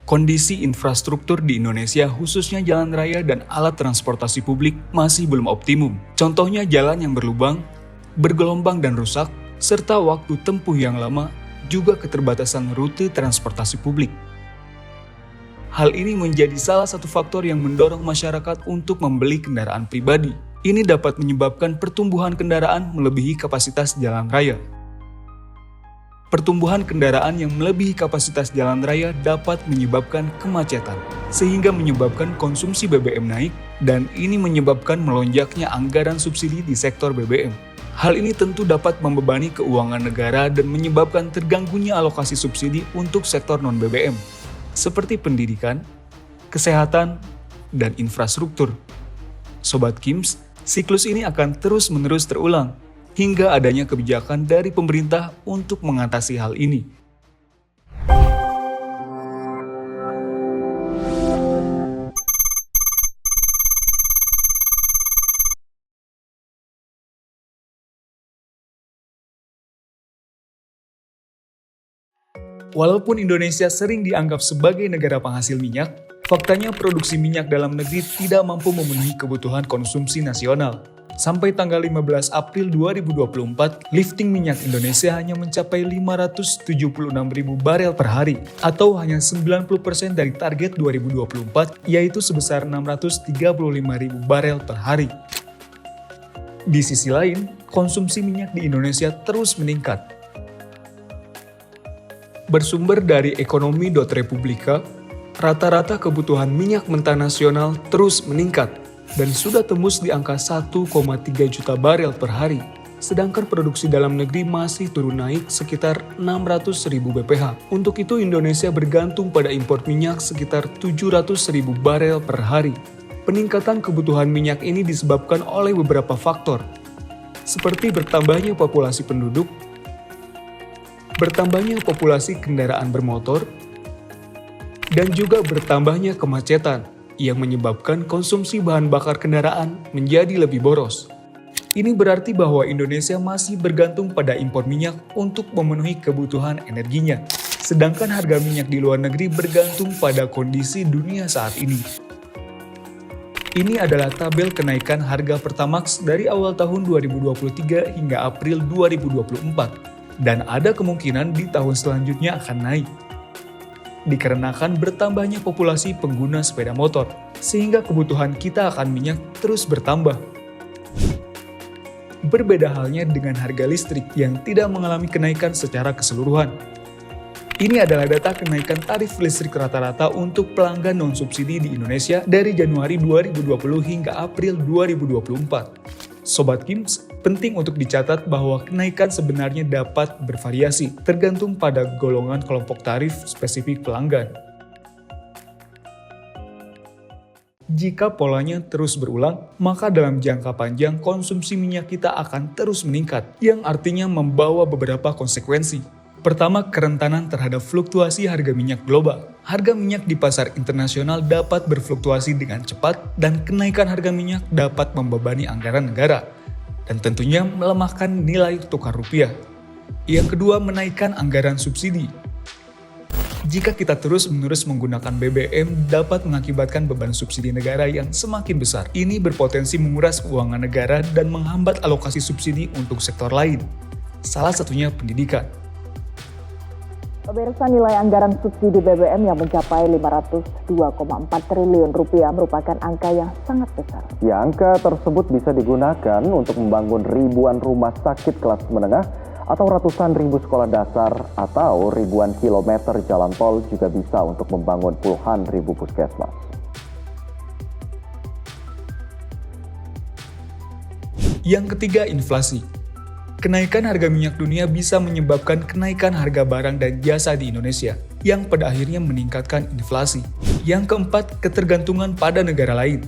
Kondisi infrastruktur di Indonesia khususnya jalan raya dan alat transportasi publik masih belum optimum. Contohnya jalan yang berlubang, bergelombang dan rusak, serta waktu tempuh yang lama, juga keterbatasan rute transportasi publik. Hal ini menjadi salah satu faktor yang mendorong masyarakat untuk membeli kendaraan pribadi. Ini dapat menyebabkan pertumbuhan kendaraan melebihi kapasitas jalan raya. Pertumbuhan kendaraan yang melebihi kapasitas jalan raya dapat menyebabkan kemacetan, sehingga menyebabkan konsumsi BBM naik, dan ini menyebabkan melonjaknya anggaran subsidi di sektor BBM. Hal ini tentu dapat membebani keuangan negara dan menyebabkan terganggunya alokasi subsidi untuk sektor non-BBM, seperti pendidikan, kesehatan, dan infrastruktur. Sobat Kims, siklus ini akan terus-menerus terulang, hingga adanya kebijakan dari pemerintah untuk mengatasi hal ini. Walaupun Indonesia sering dianggap sebagai negara penghasil minyak, faktanya produksi minyak dalam negeri tidak mampu memenuhi kebutuhan konsumsi nasional. Sampai tanggal 15 April 2024, lifting minyak Indonesia hanya mencapai 576.000 barel per hari, atau hanya 90% dari target 2024, yaitu sebesar 635.000 barel per hari. Di sisi lain, konsumsi minyak di Indonesia terus meningkat. Bersumber dari ekonomi.republika, rata-rata kebutuhan minyak mentah nasional terus meningkat dan sudah tembus di angka 1,3 juta barel per hari, sedangkan produksi dalam negeri masih turun naik sekitar 600.000 bph. Untuk itu Indonesia bergantung pada impor minyak sekitar 700.000 barel per hari. Peningkatan kebutuhan minyak ini disebabkan oleh beberapa faktor, seperti bertambahnya populasi penduduk, bertambahnya populasi kendaraan bermotor, dan juga bertambahnya kemacetan yang menyebabkan konsumsi bahan bakar kendaraan menjadi lebih boros. Ini berarti bahwa Indonesia masih bergantung pada impor minyak untuk memenuhi kebutuhan energinya, sedangkan harga minyak di luar negeri bergantung pada kondisi dunia saat ini. Ini adalah tabel kenaikan harga Pertamax dari awal tahun 2023 hingga April 2024, dan ada kemungkinan di tahun selanjutnya akan naik dikarenakan bertambahnya populasi pengguna sepeda motor, sehingga kebutuhan kita akan minyak terus bertambah. Berbeda halnya dengan harga listrik yang tidak mengalami kenaikan secara keseluruhan. Ini adalah data kenaikan tarif listrik rata-rata untuk pelanggan non-subsidi di Indonesia dari Januari 2020 hingga April 2024. Sobat Kims, penting untuk dicatat bahwa kenaikan sebenarnya dapat bervariasi, tergantung pada golongan kelompok tarif spesifik pelanggan. Jika polanya terus berulang, maka dalam jangka panjang konsumsi minyak kita akan terus meningkat, yang artinya membawa beberapa konsekuensi. Pertama, kerentanan terhadap fluktuasi harga minyak global. Harga minyak di pasar internasional dapat berfluktuasi dengan cepat dan kenaikan harga minyak dapat membebani anggaran negara dan tentunya melemahkan nilai tukar rupiah. Yang kedua, menaikkan anggaran subsidi. Jika kita terus-menerus menggunakan BBM dapat mengakibatkan beban subsidi negara yang semakin besar. Ini berpotensi menguras keuangan negara dan menghambat alokasi subsidi untuk sektor lain. Salah satunya pendidikan. Pemirsa, nilai anggaran subsidi BBM yang mencapai 502,4 triliun rupiah merupakan angka yang sangat besar. Ya, angka tersebut bisa digunakan untuk membangun ribuan rumah sakit kelas menengah atau ratusan ribu sekolah dasar atau ribuan kilometer jalan tol, juga bisa untuk membangun puluhan ribu puskesmas. Yang ketiga, inflasi. Kenaikan harga minyak dunia bisa menyebabkan kenaikan harga barang dan jasa di Indonesia, yang pada akhirnya meningkatkan inflasi. Yang keempat, ketergantungan pada negara lain.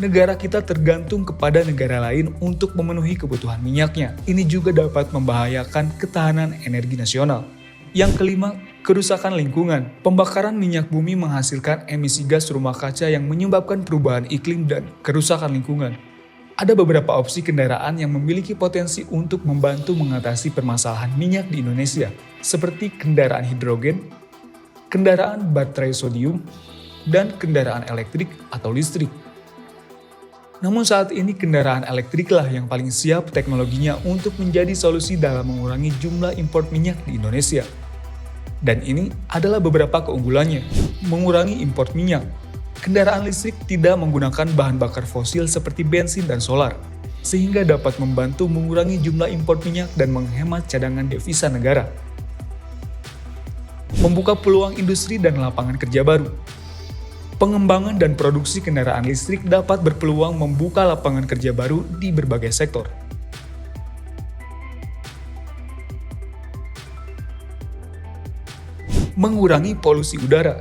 Negara kita tergantung kepada negara lain untuk memenuhi kebutuhan minyaknya. Ini juga dapat membahayakan ketahanan energi nasional. Yang kelima, kerusakan lingkungan. Pembakaran minyak bumi menghasilkan emisi gas rumah kaca yang menyebabkan perubahan iklim dan kerusakan lingkungan. Ada beberapa opsi kendaraan yang memiliki potensi untuk membantu mengatasi permasalahan minyak di Indonesia, seperti kendaraan hidrogen, kendaraan baterai sodium, dan kendaraan elektrik atau listrik. Namun saat ini kendaraan elektriklah yang paling siap teknologinya untuk menjadi solusi dalam mengurangi jumlah impor minyak di Indonesia. Dan ini adalah beberapa keunggulannya. Mengurangi impor minyak. Kendaraan listrik tidak menggunakan bahan bakar fosil seperti bensin dan solar, sehingga dapat membantu mengurangi jumlah impor minyak dan menghemat cadangan devisa negara. Membuka peluang industri dan lapangan kerja baru. Pengembangan dan produksi kendaraan listrik dapat berpeluang membuka lapangan kerja baru di berbagai sektor. Mengurangi polusi udara.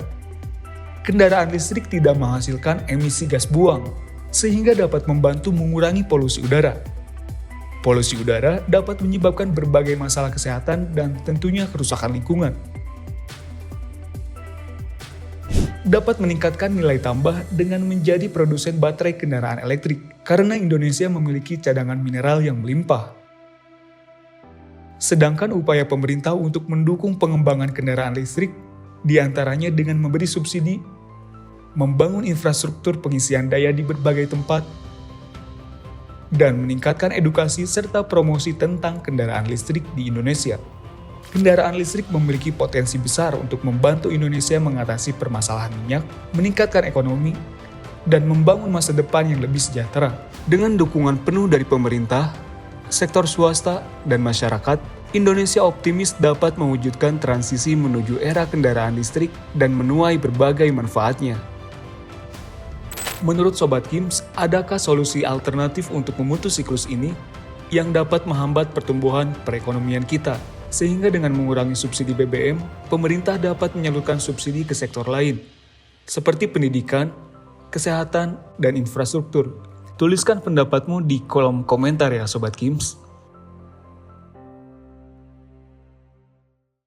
Kendaraan listrik tidak menghasilkan emisi gas buang, sehingga dapat membantu mengurangi polusi udara. Polusi udara dapat menyebabkan berbagai masalah kesehatan dan tentunya kerusakan lingkungan. Dapat meningkatkan nilai tambah dengan menjadi produsen baterai kendaraan elektrik, karena Indonesia memiliki cadangan mineral yang melimpah. Sedangkan upaya pemerintah untuk mendukung pengembangan kendaraan listrik, diantaranya dengan memberi subsidi, membangun infrastruktur pengisian daya di berbagai tempat, dan meningkatkan edukasi serta promosi tentang kendaraan listrik di Indonesia. Kendaraan listrik memiliki potensi besar untuk membantu Indonesia mengatasi permasalahan minyak, meningkatkan ekonomi, dan membangun masa depan yang lebih sejahtera. Dengan dukungan penuh dari pemerintah, sektor swasta, dan masyarakat, Indonesia optimis dapat mewujudkan transisi menuju era kendaraan listrik dan menuai berbagai manfaatnya. Menurut Sobat Kims, adakah solusi alternatif untuk memutus siklus ini yang dapat menghambat pertumbuhan perekonomian kita? Sehingga dengan mengurangi subsidi BBM, pemerintah dapat menyalurkan subsidi ke sektor lain, seperti pendidikan, kesehatan, dan infrastruktur. Tuliskan pendapatmu di kolom komentar ya Sobat Kims.